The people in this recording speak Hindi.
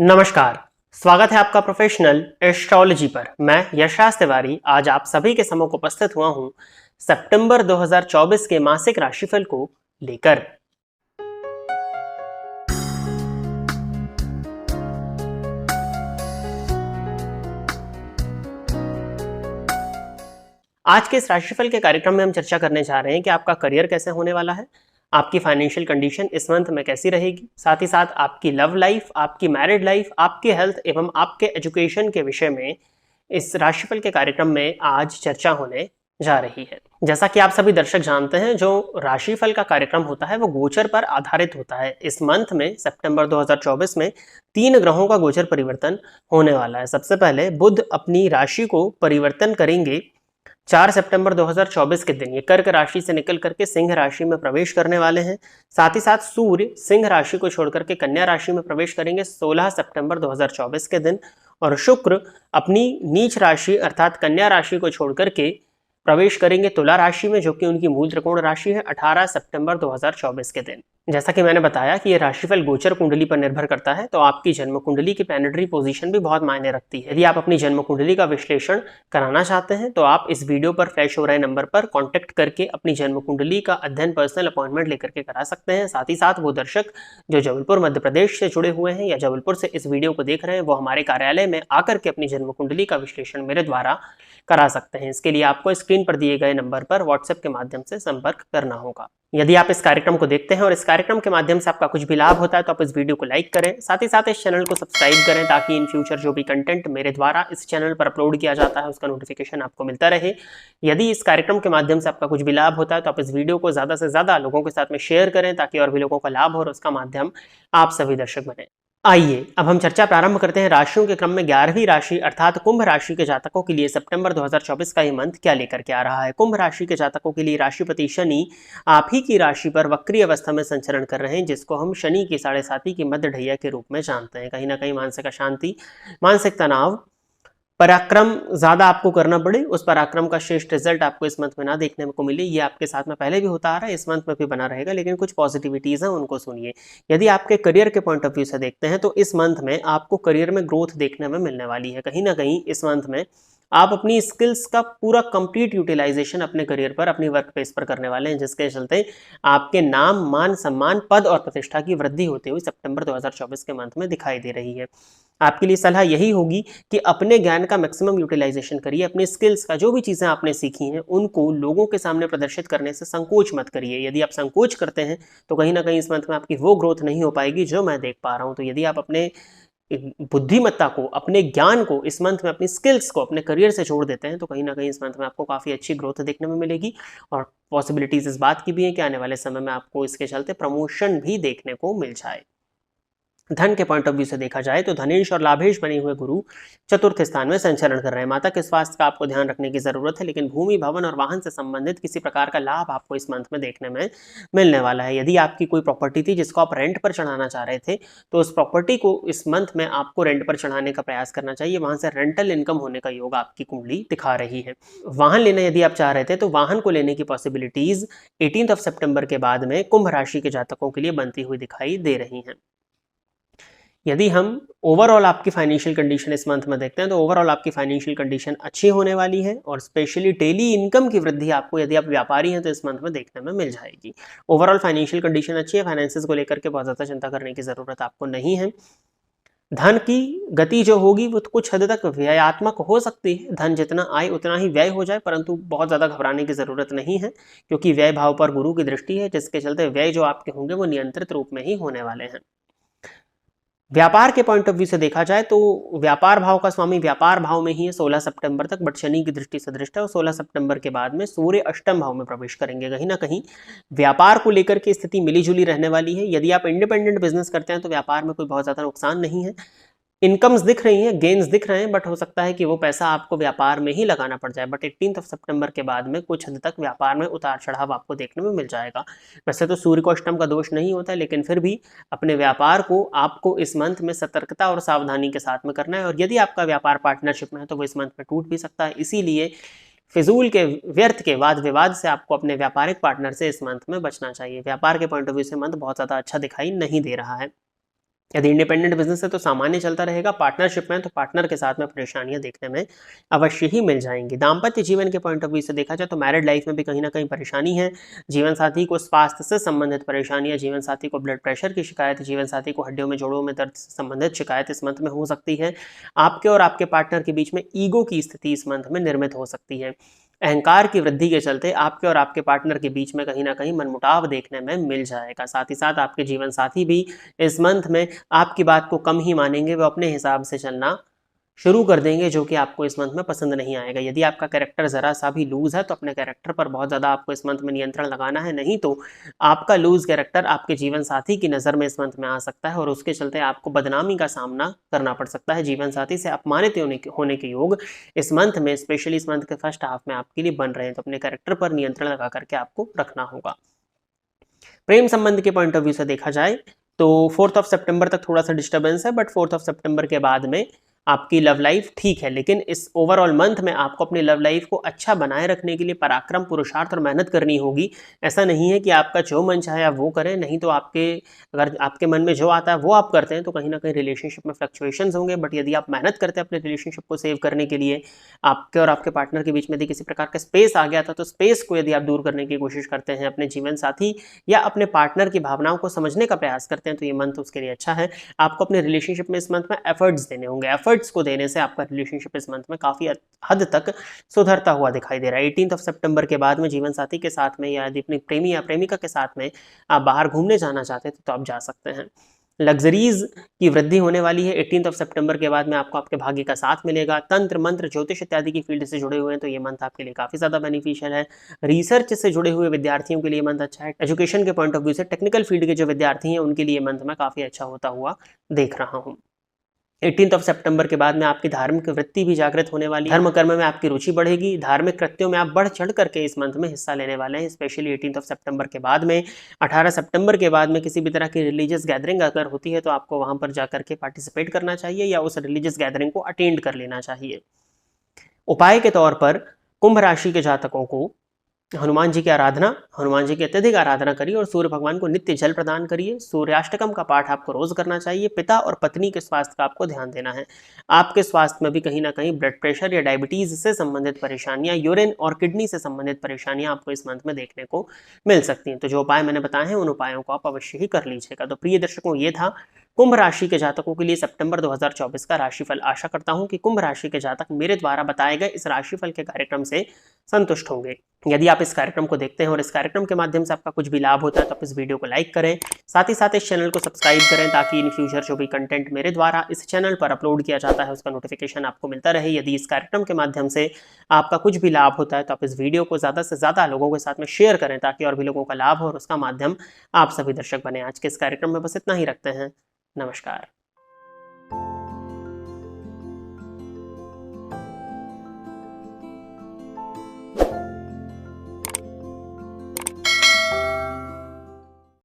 नमस्कार। स्वागत है आपका प्रोफेशनल एस्ट्रोलॉजी पर। मैं यशराज तिवारी आज आप सभी के सम्मुख उपस्थित हुआ हूं सितंबर 2024 के मासिक राशिफल को लेकर। आज के इस राशिफल के कार्यक्रम में हम चर्चा करने जा रहे हैं कि आपका करियर कैसे होने वाला है, आपकी फाइनेंशियल कंडीशन इस मंथ में कैसी रहेगी, साथ ही साथ आपकी लव लाइफ, आपकी मैरिड लाइफ, आपकी हेल्थ एवं आपके एजुकेशन के विषय में इस राशिफल के कार्यक्रम में आज चर्चा होने जा रही है। जैसा कि आप सभी दर्शक जानते हैं, जो राशिफल का कार्यक्रम होता है वो गोचर पर आधारित होता है। इस मंथ में सितंबर 2024 में 3 ग्रहों का गोचर परिवर्तन होने वाला है। सबसे पहले बुध अपनी राशि को परिवर्तन करेंगे 4 सितंबर 2024 के दिन। ये कर्क राशि से निकल करके सिंह राशि में प्रवेश करने वाले हैं। साथ ही साथ सूर्य सिंह राशि को छोड़कर के कन्या राशि में प्रवेश करेंगे 16 सितंबर 2024 के दिन, और शुक्र अपनी नीच राशि अर्थात कन्या राशि को छोड़कर के प्रवेश करेंगे तुला राशि में, जो कि उनकी मूल त्रिकोण राशि है, 18 सितंबर 2024 के दिन। जैसा कि मैंने बताया कि ये राशिफल गोचर कुंडली पर निर्भर करता है, तो आपकी जन्म कुंडली की प्लैनेटरी पोजीशन भी बहुत मायने रखती है। यदि आप अपनी जन्म कुंडली का विश्लेषण कराना चाहते हैं तो आप इस वीडियो पर फ्लैश हो रहे नंबर पर कॉन्टेक्ट करके अपनी जन्म कुंडली का अध्ययन पर्सनल अपॉइंटमेंट लेकर के करा सकते हैं। साथ ही साथ वो दर्शक जो जबलपुर मध्य प्रदेश से जुड़े हुए हैं या जबलपुर से इस वीडियो को देख रहे हैं, वो हमारे कार्यालय में आकर के अपनी जन्म कुंडली का विश्लेषण मेरे द्वारा करा सकते हैं। इसके लिए आपको स्क्रीन पर दिए गए नंबर पर व्हाट्सएप के माध्यम से संपर्क करना होगा। यदि आप इस कार्यक्रम को देखते हैं और इस कार्यक्रम के माध्यम से आपका कुछ भी लाभ होता है तो आप इस वीडियो को लाइक करें, साथ ही साथ इस चैनल को सब्सक्राइब करें, ताकि इन फ्यूचर जो भी कंटेंट मेरे द्वारा इस चैनल पर अपलोड किया जाता है उसका नोटिफिकेशन आपको मिलता रहे। यदि इस कार्यक्रम के माध्यम से आपका कुछ भी लाभ होता है तो आप इस वीडियो को ज्यादा से ज्यादा लोगों के साथ में शेयर करें, ताकि और भी लोगों का लाभ हो और उसका माध्यम आप सभी दर्शक बने। आइए अब हम चर्चा प्रारंभ करते हैं राशियों के क्रम में 11वीं राशि अर्थात कुंभ राशि के जातकों के लिए सितंबर 2024 का ये मंथ क्या लेकर के आ रहा है। कुंभ राशि के जातकों के लिए राशिपति शनि आप ही की राशि पर वक्री अवस्था में संचरण कर रहे हैं, जिसको हम शनि की 7.5 की मध्य ढैया के रूप में जानते हैं। कहीं ना कहीं मानसिक अशांति, मानसिक तनाव, पराक्रम ज्यादा आपको करना पड़े, उस पराक्रम का श्रेष्ठ रिजल्ट आपको इस मंथ में ना देखने को मिले, ये आपके साथ में पहले भी होता आ रहा है, इस मंथ में भी बना रहेगा। लेकिन कुछ पॉजिटिविटीज हैं, उनको सुनिए। यदि आपके करियर के पॉइंट ऑफ व्यू से देखते हैं तो इस मंथ में आपको करियर में ग्रोथ देखने में मिलने वाली है। कहीं ना कहीं इस मंथ में आप अपनी स्किल्स का पूरा कंप्लीट यूटिलाइजेशन अपने करियर पर, अपनी वर्क प्लेस पर करने वाले हैं, जिसके चलते आपके नाम, मान, सम्मान, पद और प्रतिष्ठा की वृद्धि होते हुए सितंबर 2024 के मंथ में दिखाई दे रही है। आपके लिए सलाह यही होगी कि अपने ज्ञान का मैक्सिमम यूटिलाइजेशन करिए। अपने स्किल्स का, जो भी चीज़ें आपने सीखी हैं उनको लोगों के सामने प्रदर्शित करने से संकोच मत करिए। यदि आप संकोच करते हैं तो कहीं ना कहीं इस मंथ में आपकी वो ग्रोथ नहीं हो पाएगी जो मैं देख पा रहा हूं। तो यदि आप अपने बुद्धिमत्ता को, अपने ज्ञान को इस मंथ में, अपनी स्किल्स को अपने करियर से जोड़ देते हैं तो कहीं ना कहीं इस मंथ में आपको काफ़ी अच्छी ग्रोथ देखने में मिलेगी। और पॉसिबिलिटीज इस बात की भी है कि आने वाले समय में आपको इसके चलते प्रमोशन भी देखने को मिल जाए। धन के पॉइंट ऑफ व्यू से देखा जाए तो धनेश और लाभेश बने हुए गुरु चतुर्थ स्थान में संचरण कर रहे हैं। माता के स्वास्थ्य का आपको ध्यान रखने की जरूरत है, लेकिन भूमि, भवन और वाहन से संबंधित किसी प्रकार का लाभ आपको इस मंथ में देखने में मिलने वाला है। यदि आपकी कोई प्रॉपर्टी थी जिसको आप रेंट पर चढ़ाना चाह रहे थे, तो उस प्रॉपर्टी को इस मंथ में आपको रेंट पर चढ़ाने का प्रयास करना चाहिए। वहां से रेंटल इनकम होने का योग आपकी कुंडली दिखा रही है। वाहन लेना यदि आप चाह रहे थे तो वाहन को लेने की पॉसिबिलिटीज 18 सितंबर के बाद में कुंभ राशि के जातकों के लिए बनती हुई दिखाई दे रही हैं। यदि हम ओवरऑल आपकी फाइनेंशियल कंडीशन इस मंथ में देखते हैं तो ओवरऑल आपकी फाइनेंशियल कंडीशन अच्छी होने वाली है, और स्पेशली डेली इनकम की वृद्धि आपको, यदि आप व्यापारी हैं तो इस मंथ में देखने में मिल जाएगी। ओवरऑल फाइनेंशियल कंडीशन अच्छी है, फाइनेंसेस को लेकर के बहुत ज़्यादा चिंता करने की ज़रूरत आपको नहीं है। धन की गति जो होगी वो कुछ हद तक व्ययात्मक हो सकती है। धन जितना आए उतना ही व्यय हो जाए, परंतु बहुत ज़्यादा घबराने की ज़रूरत नहीं है, क्योंकि व्यय भाव पर गुरु की दृष्टि है, जिसके चलते व्यय जो आपके होंगे वो नियंत्रित रूप में ही होने वाले हैं। व्यापार के पॉइंट ऑफ व्यू से देखा जाए तो व्यापार भाव का स्वामी व्यापार भाव में ही है 16 सितंबर तक, बट शनि की दृष्टि से दृष्ट है और 16 सितंबर के बाद में सूर्य अष्टम भाव में प्रवेश करेंगे। कहीं ना कहीं व्यापार को लेकर के स्थिति मिलीजुली रहने वाली है। यदि आप इंडिपेंडेंट बिजनेस करते हैं तो व्यापार में कोई बहुत ज़्यादा नुकसान नहीं है। इनकम्स दिख रही हैं, गेन्स दिख रहे हैं, बट हो सकता है कि वो पैसा आपको व्यापार में ही लगाना पड़ जाए। बट 18 सितंबर के बाद में कुछ हद तक व्यापार में उतार चढ़ाव आपको देखने में मिल जाएगा। वैसे तो सूर्य को अष्टम का दोष नहीं होता है, लेकिन फिर भी अपने व्यापार को आपको इस मंथ में सतर्कता और सावधानी के साथ में करना है। और यदि आपका व्यापार पार्टनरशिप में है तो वो इस मंथ में टूट भी सकता है। इसीलिए फिजूल के, व्यर्थ के वाद विवाद से आपको अपने व्यापारिक पार्टनर से इस मंथ में बचना चाहिए। व्यापार के पॉइंट ऑफ व्यू से मंथ बहुत ज़्यादा अच्छा दिखाई नहीं दे रहा है। यदि इंडिपेंडेंट बिजनेस है तो सामान्य चलता रहेगा, पार्टनरशिप में तो पार्टनर के साथ में परेशानियां देखने में अवश्य ही मिल जाएंगी। दाम्पत्य जीवन के पॉइंट ऑफ व्यू से देखा जाए तो मैरिड लाइफ में भी कहीं ना कहीं परेशानी है। जीवन साथी को स्वास्थ्य से संबंधित परेशानियां, जीवन साथी को ब्लड प्रेशर की शिकायत, जीवन साथी को हड्डियों में जोड़ों में दर्द से संबंधित शिकायत इस मंथ में हो सकती है। आपके और आपके पार्टनर के बीच में ईगो की स्थिति इस मंथ में निर्मित हो सकती है। अहंकार की वृद्धि के चलते आपके और आपके पार्टनर के बीच में कहीं ना कहीं मनमुटाव देखने में मिल जाएगा। साथ ही साथ आपके जीवन साथी भी इस मंथ में आपकी बात को कम ही मानेंगे, वो अपने हिसाब से चलना शुरू कर देंगे, जो कि आपको इस मंथ में पसंद नहीं आएगा। यदि आपका कैरेक्टर ज़रा सा भी लूज है तो अपने कैरेक्टर पर बहुत ज़्यादा आपको इस मंथ में नियंत्रण लगाना है, नहीं तो आपका लूज कैरेक्टर आपके जीवन साथी की नज़र में इस मंथ में आ सकता है और उसके चलते आपको बदनामी का सामना करना पड़ सकता है। जीवन साथी से अपमानित होने के योग इस मंथ में, स्पेशली इस मंथ के फर्स्ट हाफ में आपके लिए बन रहे हैं, तो अपने कैरेक्टर पर नियंत्रण लगा करके आपको रखना होगा। प्रेम संबंध के पॉइंट ऑफ व्यू से देखा जाए तो 4 सितंबर तक थोड़ा सा डिस्टर्बेंस है, बट 4 सितंबर के बाद में आपकी लव लाइफ ठीक है। लेकिन इस ओवरऑल मंथ में आपको अपनी लव लाइफ को अच्छा बनाए रखने के लिए पराक्रम, पुरुषार्थ और मेहनत करनी होगी। ऐसा नहीं है कि आपका जो मन चाहे आप वो करें, नहीं तो अगर आपके मन में जो आता है वो आप करते हैं तो कहीं ना कहीं रिलेशनशिप में फ्लक्चुएशंस होंगे। बट यदि आप मेहनत करते हैं अपने रिलेशनशिप को सेव करने के लिए, आपके और आपके पार्टनर के बीच में यदि किसी प्रकार का स्पेस आ गया था तो स्पेस को यदि आप दूर करने की कोशिश करते हैं, अपने जीवन साथी या अपने पार्टनर की भावनाओं को समझने का प्रयास करते हैं, तो ये मंथ उसके लिए अच्छा है। आपको अपने रिलेशनशिप में इस मंथ में एफर्ट्स देने होंगे। एफर्ट्स को देने से आपका रिलेशनशिप इस मंथ में काफ़ी हद तक सुधरता हुआ दिखाई दे रहा है। 18 सितंबर के बाद में जीवन साथी के साथ में या यदि अपनी प्रेमी या प्रेमिका के साथ में आप बाहर घूमने जाना चाहते हैं तो आप जा सकते हैं। लग्जरीज की वृद्धि होने वाली है। 18 सितंबर के बाद में आपको आपके भाग्य का साथ मिलेगा। तंत्र मंत्र ज्योतिष इत्यादि की फील्ड से जुड़े हुए हैं तो ये मंथ आपके लिए काफ़ी ज़्यादा बेनिफिशियल है। रिसर्च से जुड़े हुए विद्यार्थियों के लिए मंथ अच्छा है। एजुकेशन के पॉइंट ऑफ व्यू से टेक्निकल फील्ड के जो विद्यार्थी हैं उनके लिए मंथ में काफ़ी अच्छा होता हुआ देख रहा हूँ। 18 सितंबर के बाद में आपकी धार्मिक वृत्ति भी जागृत होने वाली है। धर्म कर्म में आपकी रुचि बढ़ेगी। धार्मिक कृत्यों में आप बढ़ चढ़ करके इस मंथ में हिस्सा लेने वाले हैं, स्पेशली 18 सितंबर के बाद में। 18 सितंबर के बाद में किसी भी तरह की रिलीजियस गैदरिंग अगर होती है तो आपको वहां पर जाकर के पार्टिसिपेट करना चाहिए या उस रिलीजियस गैदरिंग को अटेंड कर लेना चाहिए। उपाय के तौर पर कुंभ राशि के जातकों को हनुमान जी की आराधना, हनुमान जी की अत्यधिक आराधना करिए और सूर्य भगवान को नित्य जल प्रदान करिए। सूर्याष्टकम का पाठ आपको रोज करना चाहिए। पिता और पत्नी के स्वास्थ्य का आपको ध्यान देना है। आपके स्वास्थ्य में भी कहीं ना कहीं ब्लड प्रेशर या डायबिटीज से संबंधित परेशानियां, यूरिन और किडनी से संबंधित परेशानियां आपको इस मंथ में देखने को मिल सकती हैं। तो जो उपाय मैंने बताए हैं उन उपायों को आप अवश्य ही कर लीजिएगा। तो प्रिय दर्शकों, ये था कुंभ राशि के जातकों के लिए सितंबर 2024 का राशिफल। आशा करता हूं कि कुंभ राशि के जातक मेरे द्वारा बताए गए इस राशिफल के कार्यक्रम से संतुष्ट होंगे। यदि आप इस कार्यक्रम को देखते हैं और इस कार्यक्रम के माध्यम से आपका कुछ भी लाभ होता है तो आप इस वीडियो को लाइक करें, साथ ही साथ इस चैनल को सब्सक्राइब करें ताकि इन फ्यूचर जो भी कंटेंट मेरे द्वारा इस चैनल पर अपलोड किया जाता है उसका नोटिफिकेशन आपको मिलता रहे। यदि इस कार्यक्रम के माध्यम से आपका कुछ भी लाभ होता है तो आप इस वीडियो को ज़्यादा से ज़्यादा लोगों के साथ में शेयर करें ताकि और भी लोगों का लाभ हो और उसका माध्यम आप सभी दर्शक बने। आज के इस कार्यक्रम में बस इतना ही रखते हैं। नमस्कार।